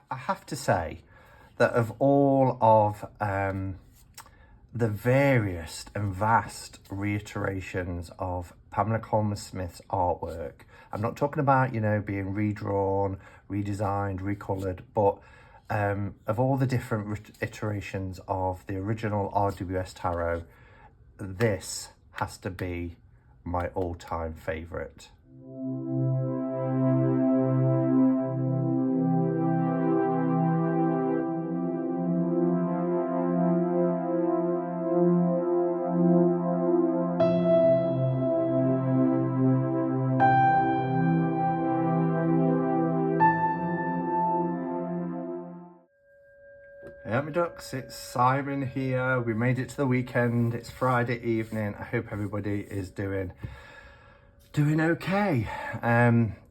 I have to say that of all of the various and vast reiterations of Pamela Coleman-Smith's artwork, I'm not talking about, you know, being redrawn, redesigned, recolored, but of all the different iterations of the original RWS tarot, this has to be my all-time favorite. Hey my ducks, it's Simon here. We made it to the weekend. It's Friday evening. I hope everybody is doing okay.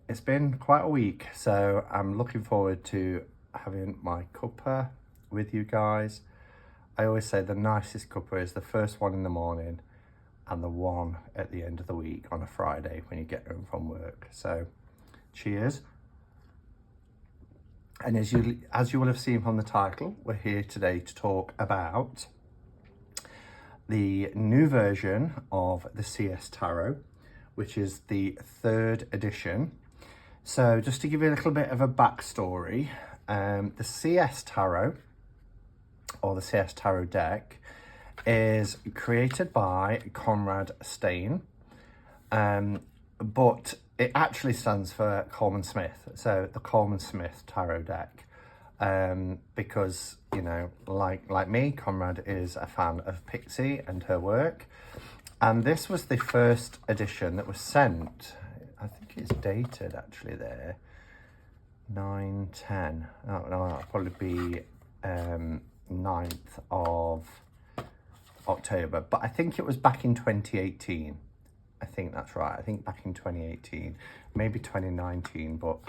It's been quite a week, so I'm looking forward to having my cuppa with you guys. I always say the nicest cuppa is the first one in the morning and the one at the end of the week on a Friday when you get home from work. So cheers. And as you will have seen from the title, we're here today to talk about the new version of the CS Tarot, which is the 3rd edition. So just to give you a little bit of a backstory, the CS Tarot, or the CS Tarot deck, is created by Conrad Stein, but it actually stands for Coleman-Smith, so the Coleman-Smith Tarot deck, because, you know, like me, Conrad is a fan of Pixie and her work, and this was the first edition that was sent. I think it's dated actually there, 9/10. Oh no, that'll probably be 9th of October, but I think it was back in 2018. I think that's right. I think back in 2018, maybe 2019, but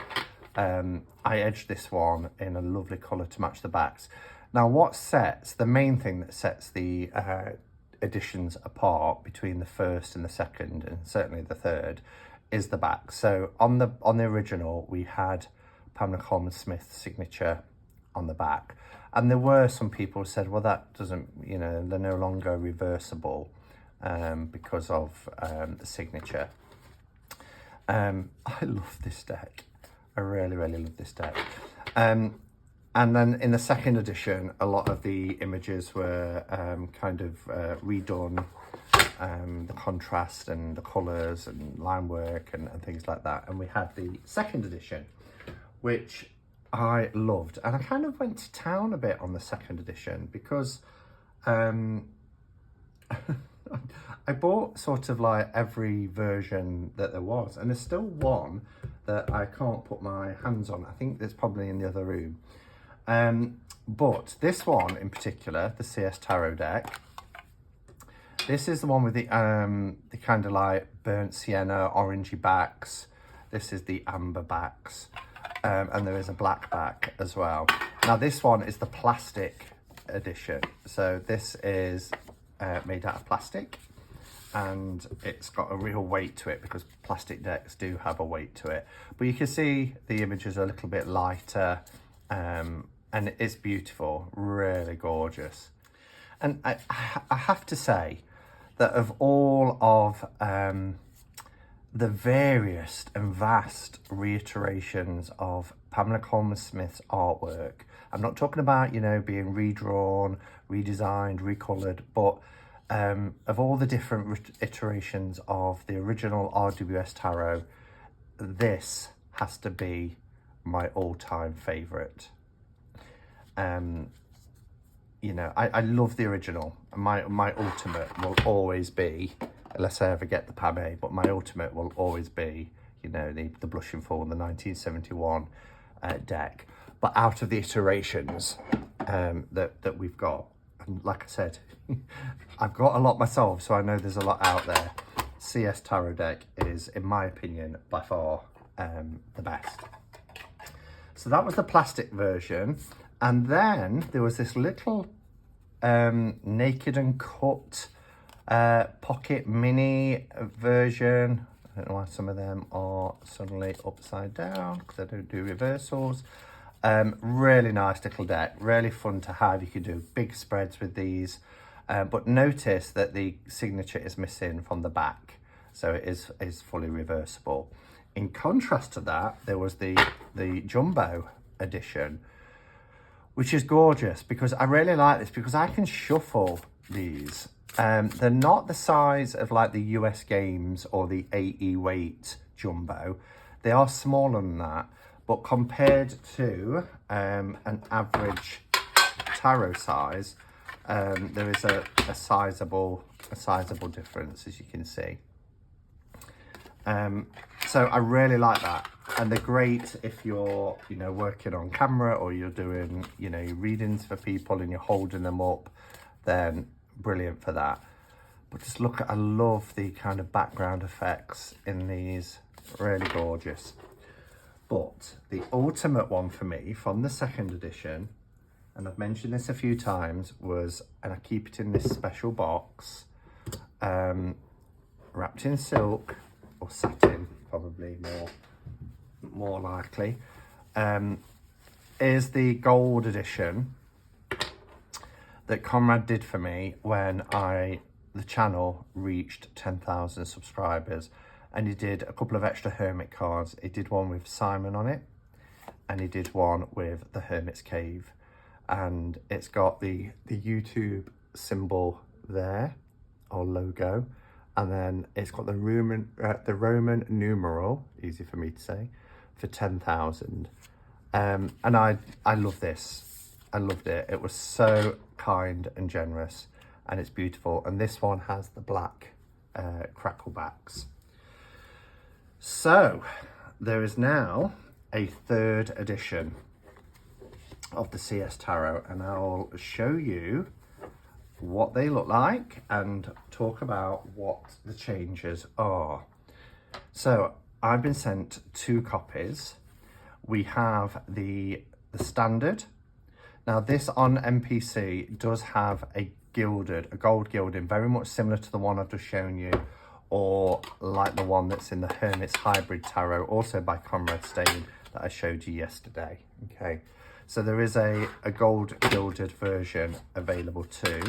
I edged this one in a lovely colour to match the backs. Now, the main thing that sets the editions apart between the first and the second, and certainly the third, is the back. So on the original, we had Pamela Coleman-Smith's signature on the back, and there were some people who said, well, that doesn't, you know, they're no longer reversible because of the signature. I love this deck. I really love this deck. And then in the second edition, a lot of the images were kind of redone, the contrast and the colours and line work and things like that. And we had the second edition, which I loved. And I kind of went to town a bit on the second edition because I bought sort of like every version that there was, and there's still one that I can't put my hands on. I think there's probably in the other room. But this one in particular, the CS Tarot deck, this is the one with the kind of like burnt sienna, orangey backs. This is the amber backs, and there is a black back as well. Now this one is the plastic edition. So this is made out of plastic, and it's got a real weight to it because plastic decks do have a weight to it. But you can see the images are a little bit lighter, and it's beautiful, really gorgeous. And I have to say that of all of the various and vast reiterations of Pamela Coleman-Smith's artwork, I'm not talking about, you know, being redrawn, redesigned, recolored, but of all the different iterations of the original RWS tarot, this has to be my all-time favorite. You know, I love the original. My ultimate will always be, unless I ever get the Pame, but my ultimate will always be, you know, the Blushing Fawn, the 1971 deck. But out of the iterations that we've got, and like I said, I've got a lot myself, so I know there's a lot out there. CS Tarot deck is, in my opinion, by far the best. So that was the plastic version. And then there was this little naked and cut pocket mini version. I don't know why some of them are suddenly upside down, because I don't do reversals. Really nice little deck, really fun to have. You can do big spreads with these, but notice that the signature is missing from the back, so it is fully reversible. In contrast to that, there was the jumbo edition, which is gorgeous because I really like this because I can shuffle these. They're not the size of like the US Games or the 80 weight jumbo. They are smaller than that, but compared to an average tarot size, there is a sizable difference, as you can see. So I really like that, and they're great if you're, you know, working on camera or you're doing, you know, readings for people and you're holding them up, then brilliant for that. But just look at, I love the kind of background effects in these, really gorgeous. But the ultimate one for me from the second edition, and I've mentioned this a few times, was, and I keep it in this special box, wrapped in silk or satin, probably more likely, is the gold edition that Conrad did for me when the channel reached 10,000 subscribers, and he did a couple of extra hermit cards. He did one with Simon on it, and he did one with the Hermit's Cave, and it's got the YouTube symbol there, or logo, and then it's got the Roman numeral, easy for me to say, for 10,000. And I love this. I loved it. It was so kind and generous, and it's beautiful. And this one has the black crackle backs. So there is now a third edition of the CS Tarot, and I'll show you what they look like and talk about what the changes are. So I've been sent 2 copies. We have the standard. Now this on MPC does have a gold gilding, very much similar to the one I've just shown you, or like the one that's in the Hermit's Hybrid Tarot, also by Conrad Stain, that I showed you yesterday. Okay, so there is a gold gilded version available too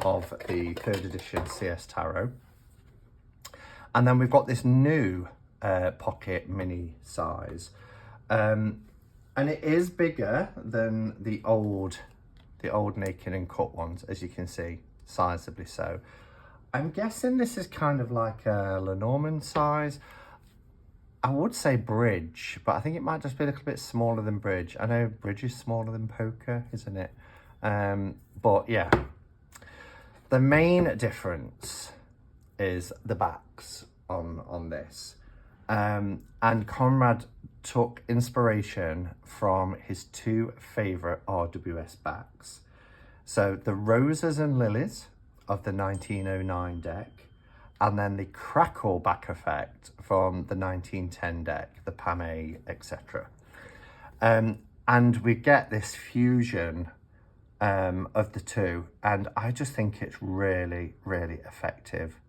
of the third edition CS Tarot. And then we've got this new pocket mini size. And it is bigger than the old naked and cut ones, as you can see, sizably so. I'm guessing this is kind of like a Lenormand size. I would say bridge, but I think it might just be a little bit smaller than bridge. I know bridge is smaller than poker, isn't it? But yeah, the main difference is the backs on this. And Conrad took inspiration from his 2 favourite RWS backs. So the Roses and Lilies of the 1909 deck, and then the Crackle back effect from the 1910 deck, the Pame, etc. And we get this fusion of the 2, and I just think it's really, really effective.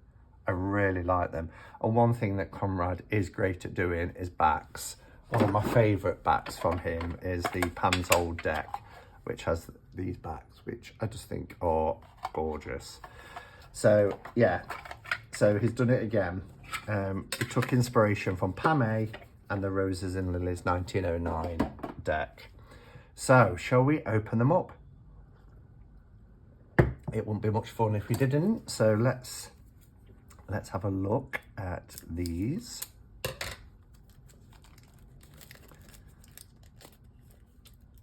I really like them. And one thing that Conrad is great at doing is backs. One of my favourite backs from him is the Pam's Old deck, which has these backs, which I just think are gorgeous. So yeah, so he's done it again. He took inspiration from Pame and the Roses and Lilies 1909 deck. So shall we open them up? It wouldn't be much fun if we didn't. So let's have a look at these.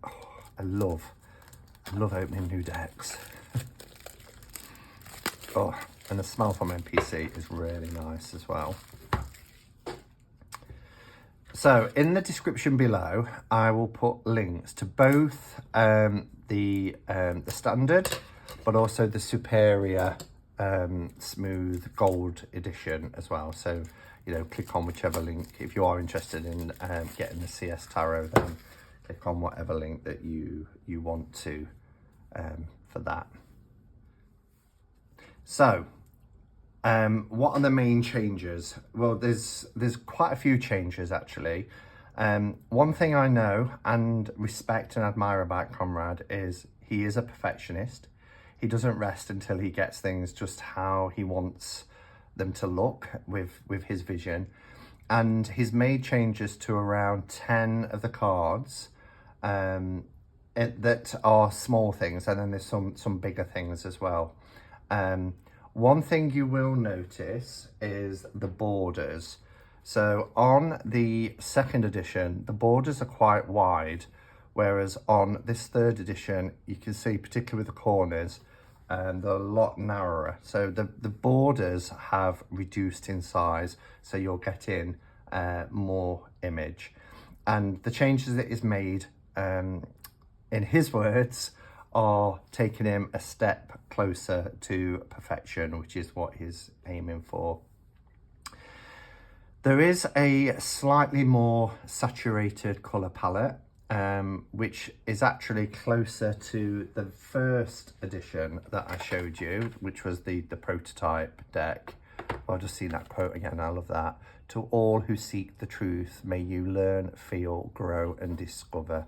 Oh, I love opening new decks. Oh, and the smell from MPC is really nice as well. So in the description below, I will put links to both the standard, but also the superior smooth gold edition as well. So, you know, click on whichever link if you are interested in getting the CS Tarot. Then click on whatever link that you want to for that. So what are the main changes? Well, there's quite a few changes actually. One thing I know and respect and admire about Conrad is he is a perfectionist. He doesn't rest until he gets things just how he wants them to look with his vision. And he's made changes to around 10 of the cards that are small things, and then there's some bigger things as well. One thing you will notice is the borders. So on the second edition, the borders are quite wide, whereas on this third edition, you can see, particularly with the corners, they're a lot narrower. So the borders have reduced in size, so you're getting more image. And the changes that is made, in his words, are taking him a step closer to perfection, which is what he's aiming for. There is a slightly more saturated colour palette, which is actually closer to the first edition that I showed you, which was the prototype deck. I'll just see that quote again, I love that. To all who seek the truth, may you learn, feel, grow and discover.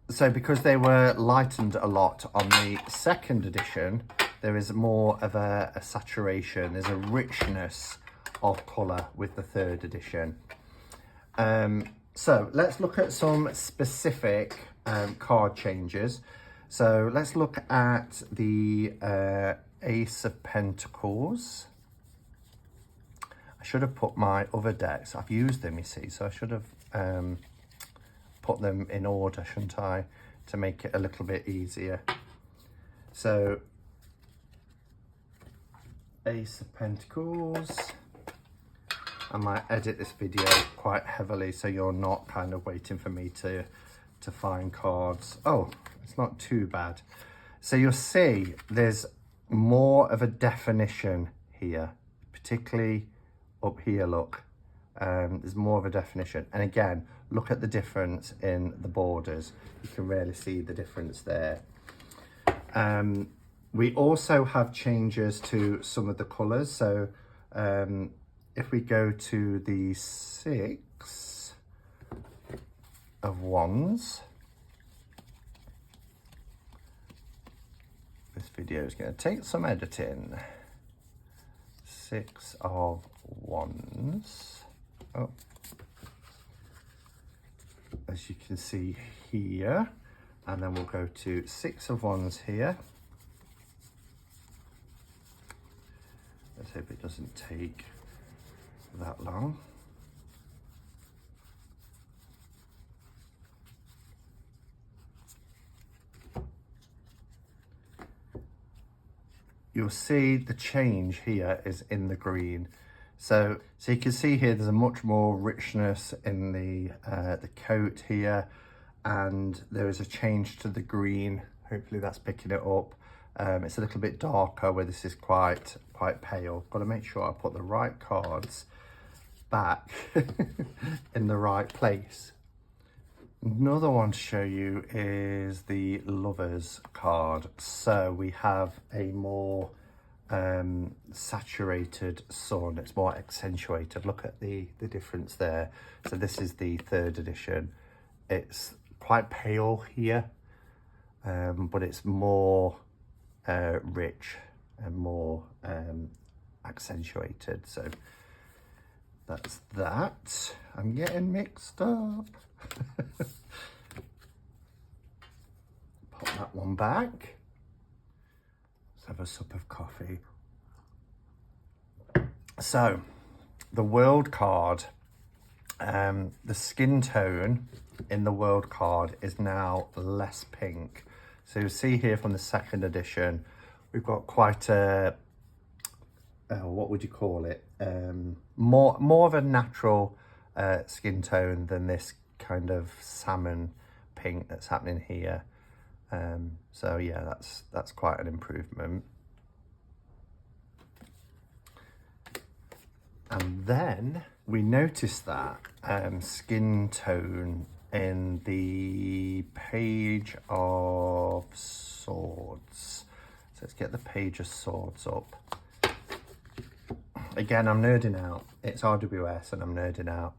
So because they were lightened a lot on the second edition, there is more of a saturation, there's a richness of colour with the third edition. So let's look at some specific card changes. So let's look at the Ace of Pentacles. I should have put my other decks, I've used them, you see, so I should have put them in order, shouldn't I, to make it a little bit easier. So Ace of Pentacles. I might edit this video quite heavily so you're not kind of waiting for me to find cards. Oh, it's not too bad. So you'll see there's more of a definition here, particularly up here, look. There's more of a definition. And again, look at the difference in the borders. You can really see the difference there. We also have changes to some of the colours. So if we go to the 6 of Wands, this video is going to take some editing. 6 of Wands. Oh, as you can see here, and then we'll go to 6 of Wands here. Let's hope it doesn't take that long. You'll see the change here is in the green. So you can see here there's a much more richness in the coat here, and there is a change to the green. Hopefully that's picking it up. It's a little bit darker where this is quite pale. Got to make sure I put the right cards back in the right place. Another one to show you is the Lovers card. So we have a more saturated sun. It's more accentuated. Look at the difference there. So this is the third edition. It's quite pale here, but it's more rich and more accentuated. So that's that. I'm getting mixed up. Pop that one back. Let's have a sup of coffee. So the world card, the skin tone in the world card is now less pink. So you'll see here from the second edition, we've got quite a, what would you call it? More of a natural skin tone than this kind of salmon pink that's happening here. So yeah, that's quite an improvement. And then we noticed that skin tone in the Page of Swords. So let's get the Page of Swords up. Again, I'm nerding out. It's RWS and I'm nerding out,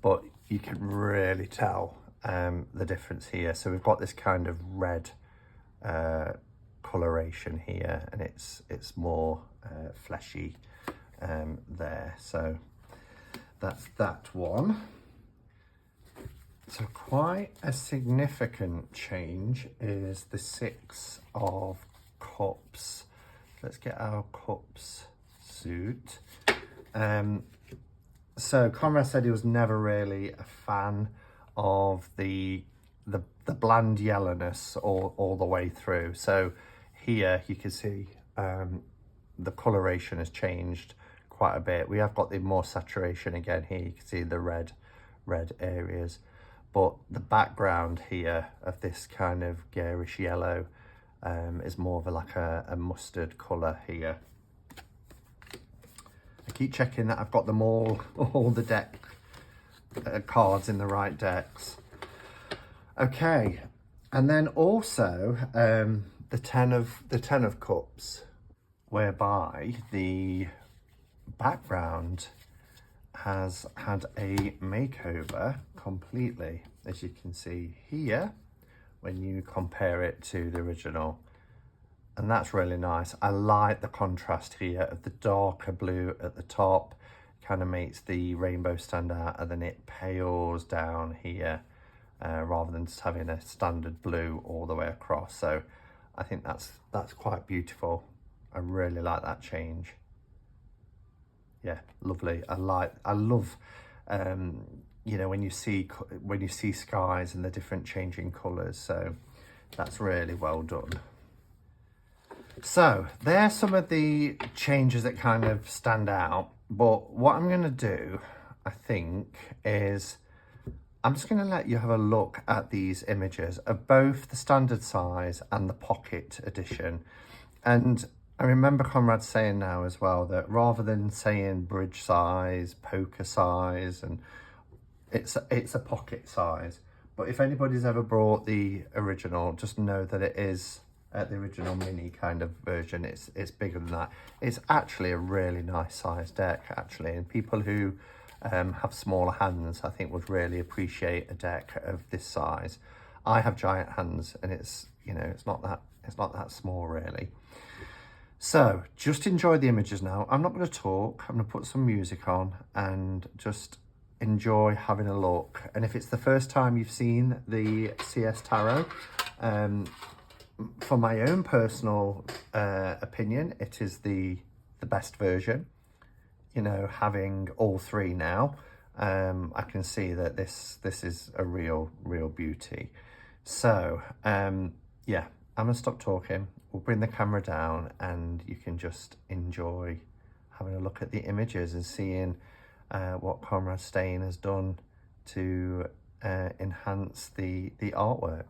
but you can really tell the difference here. So we've got this kind of red coloration here, and it's more fleshy there. So that's that one. So quite a significant change is the 6 of cups. Let's get our cups suit. So Conrad said he was never really a fan of the bland yellowness all the way through. So here you can see the coloration has changed quite a bit. We have got the more saturation again here. You can see the red areas, but the background here of this kind of garish yellow is more of like a mustard colour here. I keep checking that I've got them all the deck cards in the right decks. Okay, and then also the 10 of cups, whereby the background has had a makeover completely, as you can see here when you compare it to the original. And that's really nice. I like the contrast here of the darker blue at the top, kind of makes the rainbow stand out, and then it pales down here rather than just having a standard blue all the way across. So I think that's quite beautiful. I really like that change. Yeah, lovely. I love you know, when you see skies and the different changing colours. So that's really well done. So there's some of the changes that kind of stand out, but what I'm going to do, I think, is I'm just going to let you have a look at these images of both the standard size and the pocket edition. And I remember Conrad saying now as well that rather than saying bridge size, poker size, and it's a pocket size. But if anybody's ever bought the original, just know that it is the original mini kind of version. It's bigger than that. It's actually a really nice size deck actually, and people who have smaller hands I think would really appreciate a deck of this size. I have giant hands and it's, you know, it's not that small really. So just enjoy the images now. I'm not going to talk. I'm going to put some music on and just enjoy having a look. And if it's the first time you've seen the CS Tarot, for my own personal opinion, it is the best version. You know, having all three now, I can see that this is a real beauty. So yeah, I'm gonna stop talking. We'll bring the camera down and you can just enjoy having a look at the images and seeing what Conrad Stain has done to enhance the artwork.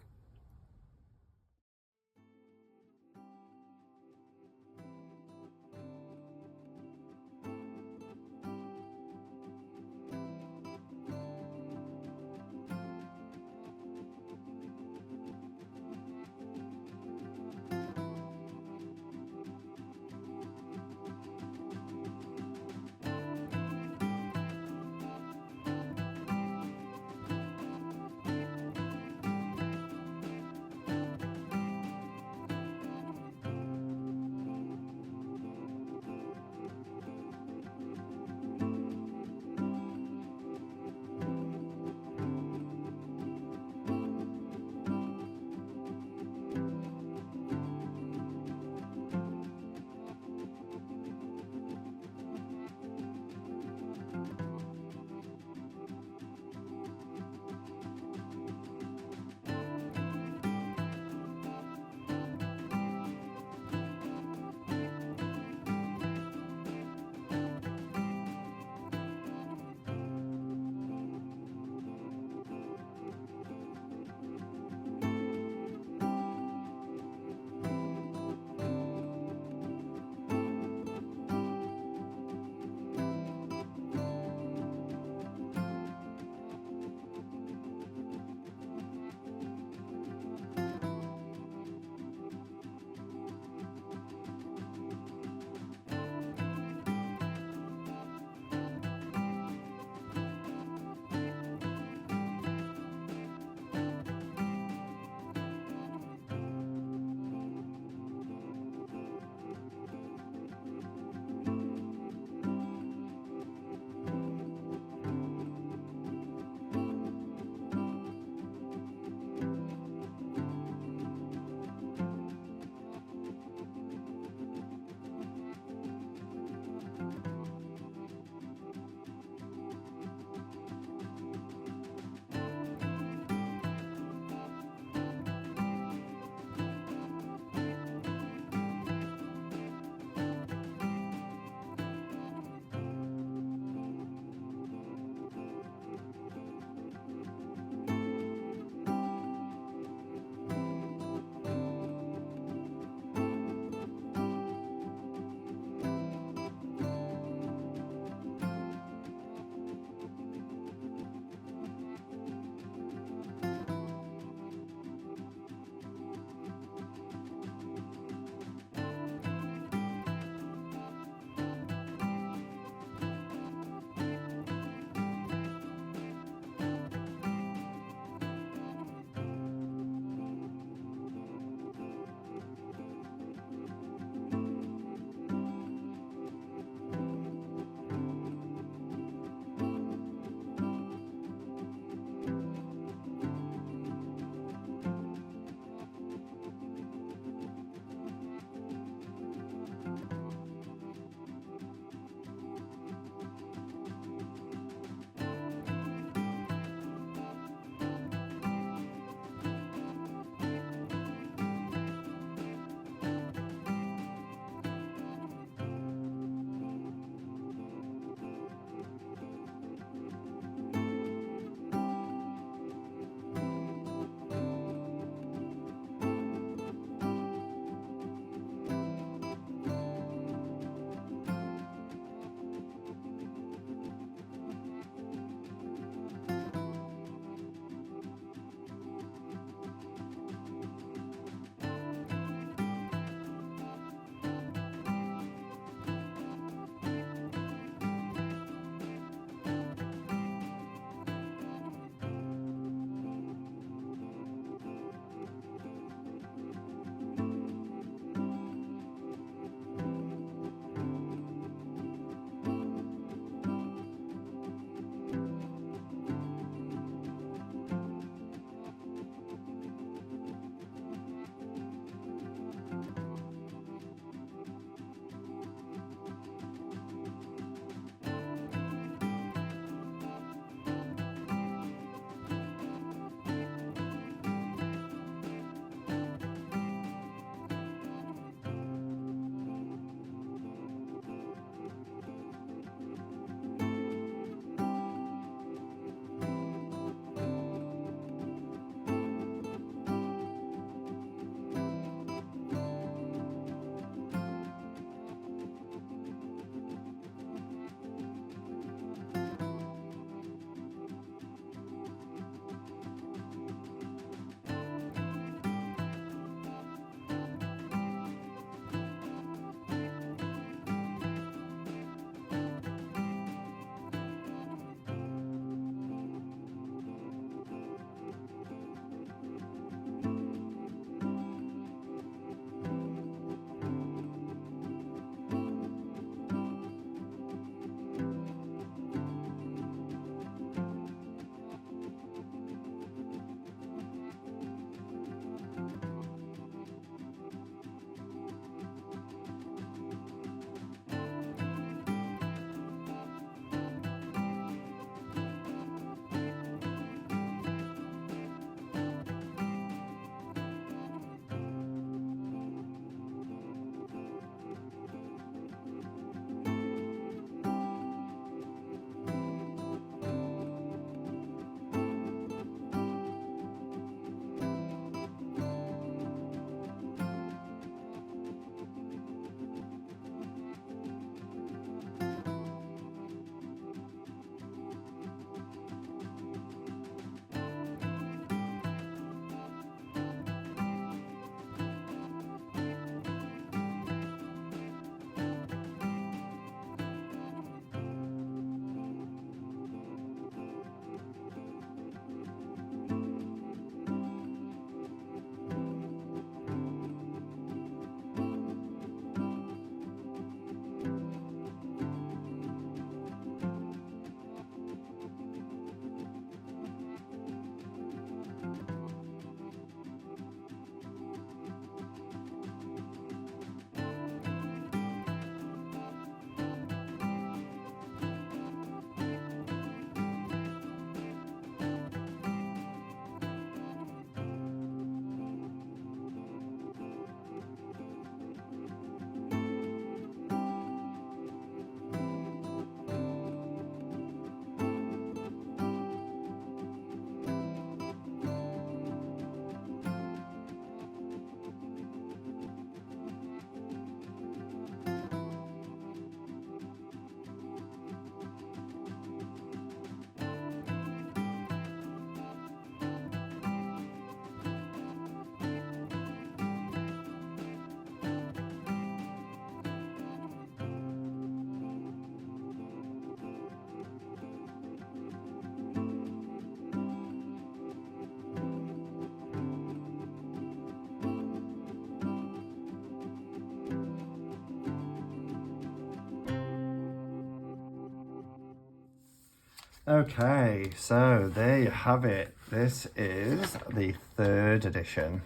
Okay, so there you have it. This is the 3rd edition.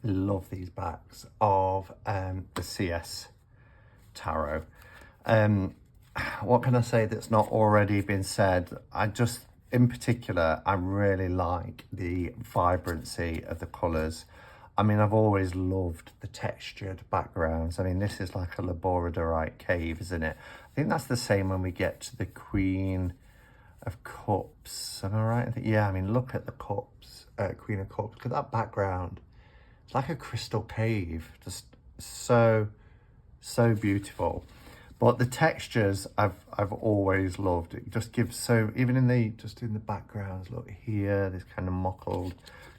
Love these backs of the CS Tarot. What can I say that's not already been said? In particular, I really like the vibrancy of the colours. I mean, I've always loved the textured backgrounds. I mean, this is like a labradorite cave, isn't it? I think that's the same when we get to the Queen of Cups. Am I right? Yeah, I mean, look at the cups, Queen of Cups. Look at that background. It's like a crystal cave. Just so beautiful. But the textures I've always loved. It just gives so, even in the backgrounds, look here, this kind of mottled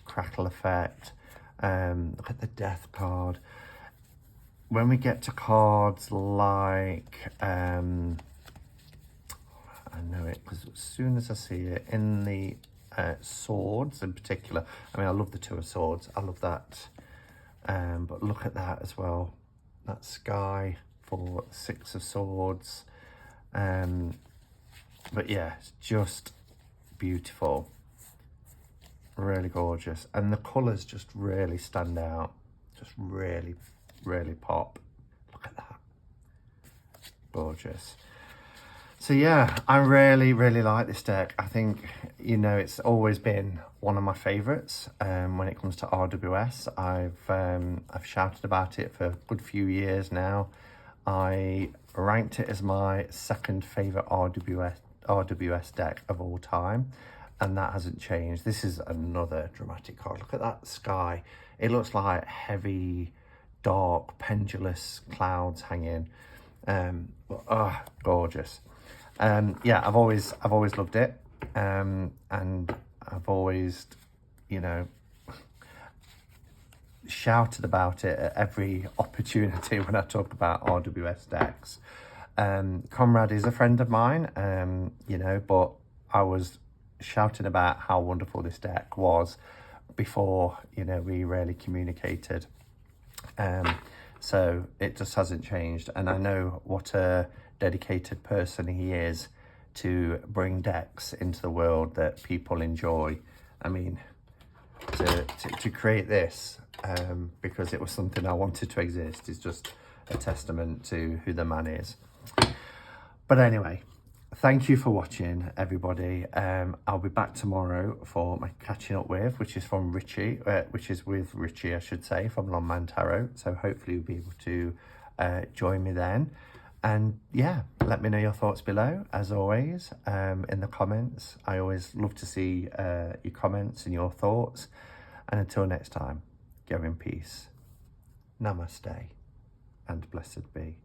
crackle effect. Look at the death card. When we get to cards like I know it because as soon as I see it in the swords in particular, I mean, I love the 2 of Swords, I love that, but look at that as well, that sky for 6 of Swords, but yeah, it's just beautiful, really gorgeous, and the colours just really stand out, just really pop. Look at that, gorgeous. So yeah, I really like this deck. I think, you know, it's always been one of my favourites when it comes to RWS. I've shouted about it for a good few years now. I ranked it as my 2nd favourite RWS deck of all time, and that hasn't changed. This is another dramatic card. Look at that sky. It looks like heavy, dark, pendulous clouds hanging. Gorgeous. Yeah, I've always loved it, and I've always, you know, shouted about it at every opportunity when I talk about RWS decks. Conrad is a friend of mine, you know, but I was shouting about how wonderful this deck was before, you know, we really communicated. So it just hasn't changed, and I know what a dedicated person he is to bring decks into the world that people enjoy. I mean, to create this because it was something I wanted to exist is just a testament to who the man is. But anyway, thank you for watching, everybody. I'll be back tomorrow for my catching up with, which is from Richie, which is with Richie, I should say, from Longman Tarot. So hopefully you'll be able to join me then. And yeah, let me know your thoughts below, as always, in the comments. I always love to see your comments and your thoughts. And until next time, go in peace. Namaste and blessed be.